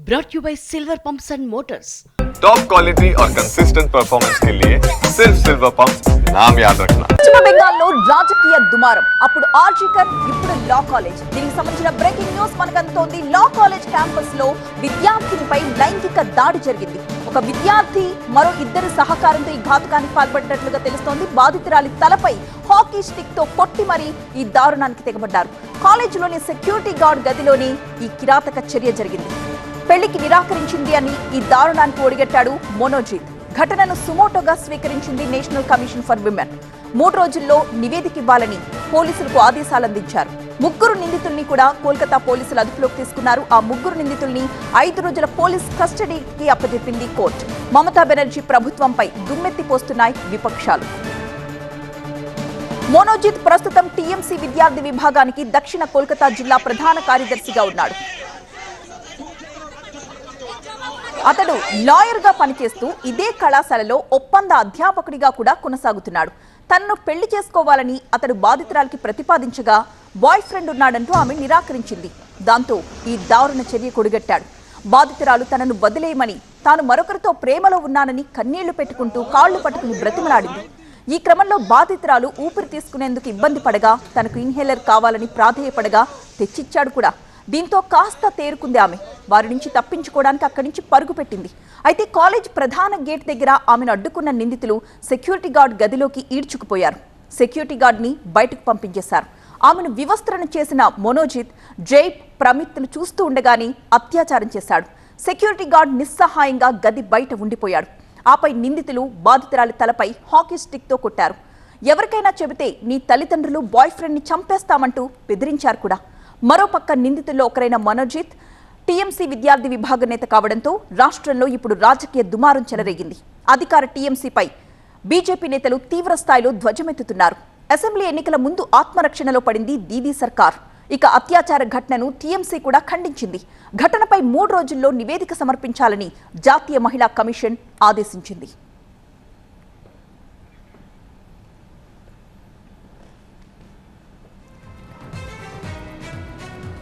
brought you by Silver Pumps and Motors. Top quality और consistent performance के लिए सिर्फ सिल्वर पंप्स नाम याद रखना। పశ్చిమ బెంగాల్లో రాజకీయ దుమారం. అప్పుడు ఆర్జికర్, ఇప్పుడు లా కాలేజ్. దీనికి సంబంధించిన బ్రేకింగ్ న్యూస్ మనకు అందుతోంది. లా కాలేజ్ క్యాంపస్ లో విద్యార్థినిపై లైంగిక దాడి జరిగింది. ఒక విద్యార్థి మరో ఇద్దరు సహకారంతో ఈ ఘాతుకానికి పాల్పడినట్లుగా తెలుస్తోంది. బాధితురాలి తలపై హాకీ స్టిక్ తో కొట్టి మరీ ఈ దారుణానికి తెగబడ్డారు. కాలేజీలోని సెక్యూరిటీ గార్డ్ గదిలోని ఈ కిరాతక చర్య జరిగింది. పెళ్లికి నిరాకరించింది అని ఈ దారుణానికి ఒడిగట్టాడు మోనోజిత్. ఘటనను సుమోటోగా స్వీకరించింది నేషనల్ కమిషన్ ఫర్ విమెన్. 3 రోజుల్లో నివేదిక ఇవ్వాలని పోలీసులకు ఆదేశాలు అందించారు. 3 నిందితుల్ని కూడా కోల్కతా పోలీసులు అదుపులోకి తీసుకున్నారు. ఆ 3 నిందితుల్ని 5 రోజుల పోలీస్ కస్టడీకి అప్పచెప్పింది కోర్టు. మమతా బెనర్జీ ప్రభుత్వంపై దుమ్మెత్తిపోస్తున్నాయి విపక్షాలు. మోనోజిత్ ప్రస్తుతం టీఎంసీ విద్యార్థి విభాగానికి దక్షిణ కోల్కతా జిల్లా ప్రధాన కార్యదర్శిగా ఉన్నాడు. అతడు లాయర్ గా పనిచేస్తూ ఇదే కళాశాలలో ఒప్పంద అధ్యాపకుడిగా కూడా కొనసాగుతున్నాడు. తనను పెళ్లి చేసుకోవాలని అతడు బాధితురాలికి ప్రతిపాదించగా బాయ్ ఫ్రెండ్ ఉన్నాడంటూ ఆమె నిరాకరించింది. దాంతో ఈ దారుణ చర్య కొడిగట్టాడు. బాధితురాలు తనను వదిలేయమని, తాను మరొకరితో ప్రేమలో ఉన్నానని కన్నీళ్లు పెట్టుకుంటూ కాళ్లు పట్టుకుని బ్రతిమలాడింది. ఈ క్రమంలో బాధితురాలు ఊపిరి తీసుకునేందుకు ఇబ్బంది పడగా తనకు ఇన్హేలర్ కావాలని ప్రాధేయపడగా తెచ్చిచ్చాడు కూడా. దీంతో కాస్త తేరుకుంది ఆమె. వారి నుంచి తప్పించుకోవడానికి అక్కడి నుంచి పరుగు పెట్టింది. అయితే కాలేజ్ ప్రధాన గేట్ దగ్గర ఆమెను అడ్డుకున్న నిందితులు సెక్యూరిటీ గార్డ్ గదిలోకి ఈడ్చుకుపోయారు. సెక్యూరిటీ గార్డ్ని బయటకు పంపించేశారు. ఆమెను వివస్త్రణ చేసిన మోనోజిత్, జైప్, ప్రమిత్లు చూస్తూ ఉండగానే అత్యాచారం చేశాడు. సెక్యూరిటీ గార్డ్ నిస్సహాయంగా గది బయట ఉండిపోయాడు. ఆపై నిందితులు బాధితురాలి తలపై హాకీ స్టిక్తో కొట్టారు. ఎవరికైనా చెబితే నీ తల్లిదండ్రులు బాయ్ ఫ్రెండ్ని చంపేస్తామంటూ బెదిరించారు కూడా. మరోపక్క నిందితుల్లో ఒకరైన మనోజిత్ టీఎంసీ విద్యార్థి విభాగ నేత కావడంతో రాష్ట్రంలో ఇప్పుడు రాజకీయ దుమారం చెలరేగింది. అధికార టీఎంసీపై బీజేపీ నేతలు తీవ్ర స్థాయిలో ధ్వజమెత్తుతున్నారు. అసెంబ్లీ ఎన్నికల ముందు ఆత్మరక్షణలో పడింది దీదీ సర్కార్. ఇక అత్యాచార ఘటనను టీఎంసీ కూడా ఖండించింది. ఘటనపై 3 రోజుల్లో నివేదిక సమర్పించాలని జాతీయ మహిళా కమిషన్ ఆదేశించింది.